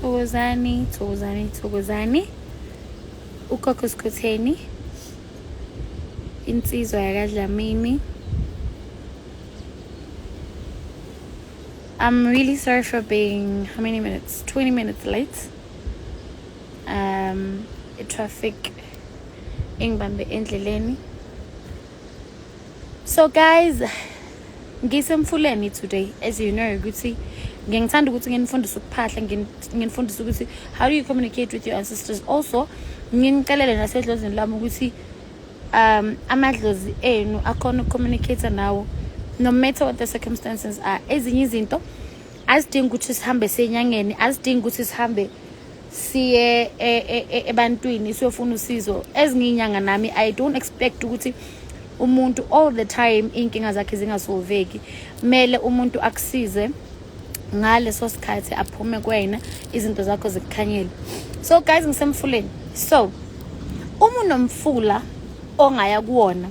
Thokozani. Ukhokho Sikhotheni. Insizwa yakaDlamini. I'm really sorry for being, how many minutes? 20 minutes late. Traffic ingibambe endleleni. So guys, ngisemfuleni today, as you know, ukuthi ngiyangithanda ukuthi nginifundise ukuphahla, nginifundise ukuthi how do you communicate with your ancestors. Also ngingicelele nasedlozini lami ukuthi amadlozi enu akhona ukucommunicate nawo no matter what the circumstances are. Ezinye izinto azidingi ukuthi sihambe senyangeni, azidingi ukuthi sihambe siye ebantwini siyofuna usizo. Ezinye inyanga nami I don't expect ukuthi umuntu all the time inkinga zakhe zingasolveki. Mele umuntu akusize ngaleso sikhathi aphume kwena izinto zakho zikukhanyele. So guys, ngisemfuleni. So uma unomfula ongaya kuwona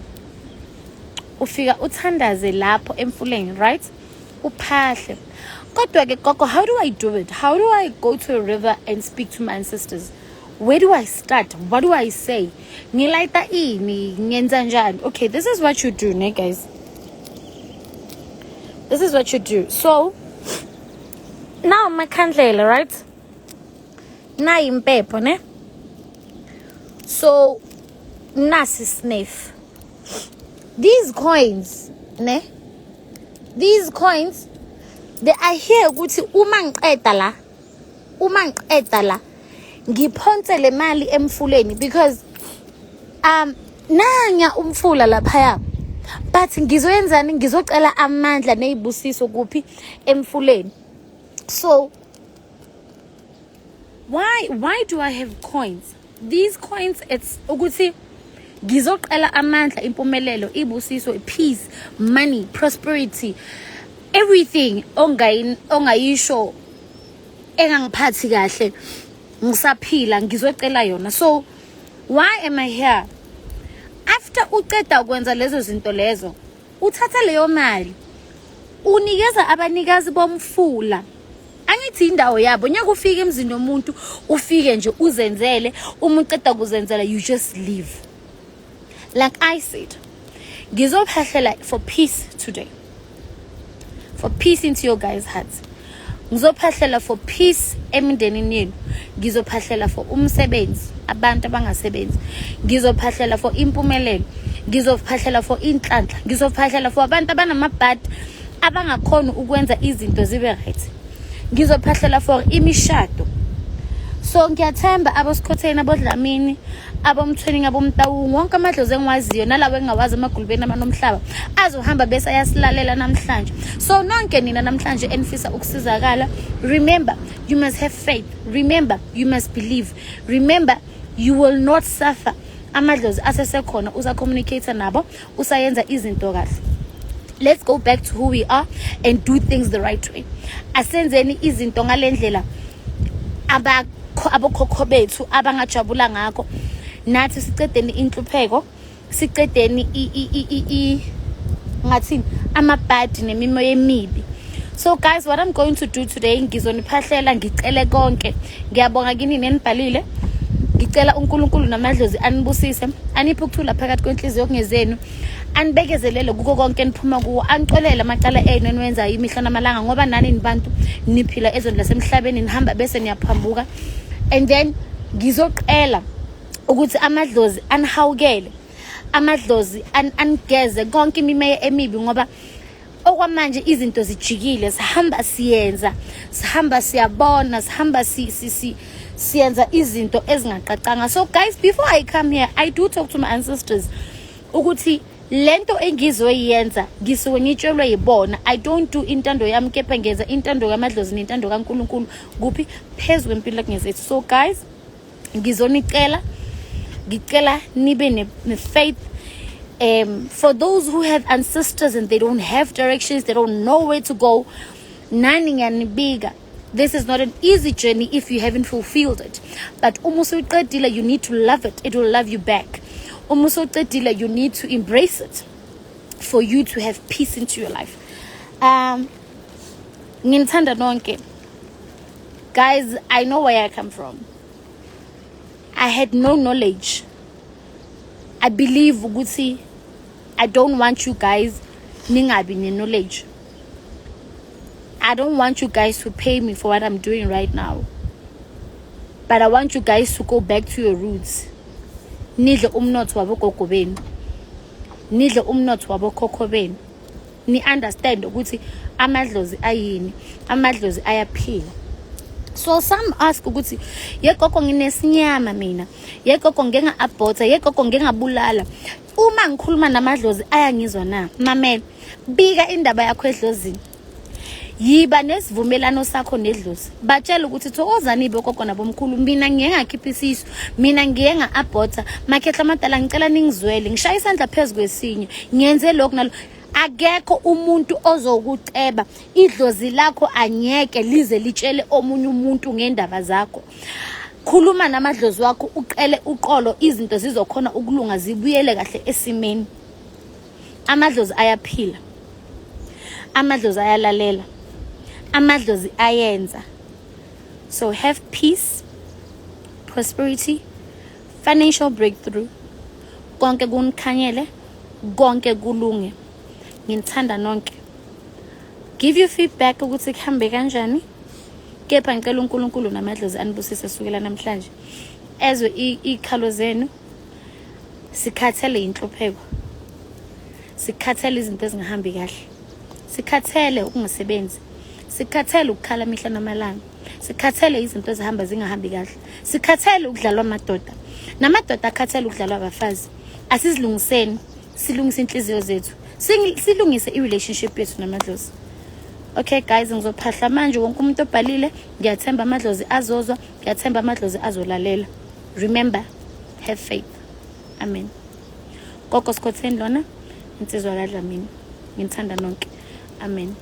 ufika uthandaze lapho emfuleni, right? Uphahle. Kodwa ke gogo, how do I do it? How do I go to a river and speak to my ancestors? Where do I start? What do I say? Ngilayita ini, ngenza njani? Okay, this is what you do, ne guys. This is what you do. So now my khandlela, right? Na impepho, ne? So nasi sniff. These coins, ne? These coins, they are here ukuthi uma ngiqeda la ngiphonse le mali emfuleni, because nanya umfula laphaya, but ngizoyenzani? Ngizocela amandla nezibusiso kuphi? Emfuleni. So why do I have coins? These coins, it's ukuthi ngizocela amandla, impumelelo, ibusiso, peace, money, prosperity, everything ongayisho engangiphathi kahle ngisaphila ngizocela yona. So why am I here? After uqeda ukwenza lezo zinto lezo, uthatha leyo mali unikeza abanikazi bomfula. Angithi indawo yabo, nyaka ufike emzini nomuntu ufike nje uzenzele, uma uqeda kuzenzela you just leave. Like I said, ngizophahlela for peace today, for peace into your guys' hearts. Ngizophahlela for peace emindenini yenu. Ngizophahlela for umsebenzi, abantu abangasebenzi. Ngizophahlela for impumelelo. Ngizophahlela for inhlanhla. Ngizophahlela for abantu abanamabhadi abangakhona ukwenza izinto zibe right. Ngizophahlela for imishado. So ngiyathemba abosikhotheni, abodlamini, abomthweni, abomtawungu, wonke amadlozi engiwaziyo nalabo engawazi emagulubeni amanomhlaba azohamba bese ayasilalela namhlanje. So nonke nina namhlanje enifisa ukusizakala, remember you must have faith. Remember you must believe. Remember you will not suffer. Amadlozi asesekhona uza communicate nabo, usayenza izinto kahle. Let's go back to who we are and do things the right way. Asenzeni izinto ngalendlela abokhokho bethu abangajabula ngakho. Nathi sicedeni inhlupheko, sicedeni ngathini amabhadi nemimoya emibi. So guys, what I'm going to do today, ngizoniphahlela ngicele konke. Ngiyabonga kini nenibhalile. Ngicela uNkulunkulu namadlozi anibusise, aniphe ukuthula phakathi kwenhliziyo kungezenu, anibekezelele kuko konke niphuma kuwo, anixolele amacala enu enwenza imihla namalanga, ngoba nani nibantu niphila ezweni lasemhlabeni, nihamba bese niyaphambuka. And then ngizoqela ukuthi amadlozi anihawukele, amadlozi angeze konke imimeya emibi, ngoba okwamanje izinto zijikile, sihamba siyenza, sihamba siyabona, sihamba siyenza izinto ezingaqaqanga. So guys, before I come here, I do talk to my ancestors ukuthi lento engizoyenza ngisuke ngitshelwe yibona. I don't do intando yami, kepha ngenza intando kamadlozi nentando kaNkulunkulu kuphi phezulu kwempilo kungezethu. So guys, ngizonicela nibe ne faith. For those who have ancestors and they don't have directions, they don't know where to go, nani ngiyanibika, this is not an easy journey if you haven't fulfilled it. But umusuqedile, you need to love it. It will love you back. Umusuqedile, you need to embrace it for you to have peace into your life. Nginthanda nonke. Guys, I know where I come from. I had no knowledge. I believe ukuthi I don't want you guys ningabi knowledge. I don't want you guys to pay me for what I'm doing right now. But I want you guys to go back to your roots. Nidle umnotho wabogogo benu. Nidle umnotho wabokhokho benu. Ni understand ukuthi amadlozi ayini, amadlozi ayaphila. So some ask ukuthi yegogo nginesinyama mina, yegogo ngenga aborta, yegogo ngengabulala. Uma ngikhuluma namadlozi ayangizwa na. Mamela, bika indaba yakho edlozini. Yiba nesivumelano sakho nedlozi. Batshela ukuthi thokozani bogogo nabomkhulu, mina ngiyengakhipha isisu, mina ngiyenga aborta, makhehla amadala ngicela ningizwele, ngishaya isandla phezulu kwesinye, ngiyenze lokho nalo. Akekho umuntu ozokuceba, idlozi lakho anyeke lize litshele omunye umuntu ngendaba zakho. Khuluma namadlozi wakho, uqele uqolo, izinto zizokhona ukulunga, zibuyele kahle esimeni. Amadlozi ayaphila, amadlozi ayalalela, amadlozi ayenza. So have peace, prosperity, financial breakthrough, konke kunikhanyele, konke kulunge. Ngithanda nonke. Give you feedback ukuthi kuhambe kanjani. Kepha ngicela uNkulunkulu namadlozi anibusise sukela namhlanje. Ezwe ikhalo zenu, sikhathele inhlopheko. Sikhathele izinto ezingahambi kahle. Sikhathele ukungasebenzi. Sikhathele ukukhala imihla namalanga. Sikhathele izinto ezihamba zingahambi kahle. Sikhathele ukudlalwa amadoda. Namadoda akhathele ukudlalwa abafazi. Asizilungiseni, silungise inhliziyo zethu. Silungise i-relationship yethu namadlozi. Okay guys, ngizophahla manje wonke umuntu obhalile, ngiyathemba amadlozi azozwa, ngiyathemba amadlozi azolalela. Remember, have faith. Amen. Gogo Sikhotheni lona, insizwa kaDlamini. Ngithanda nonke. Amen.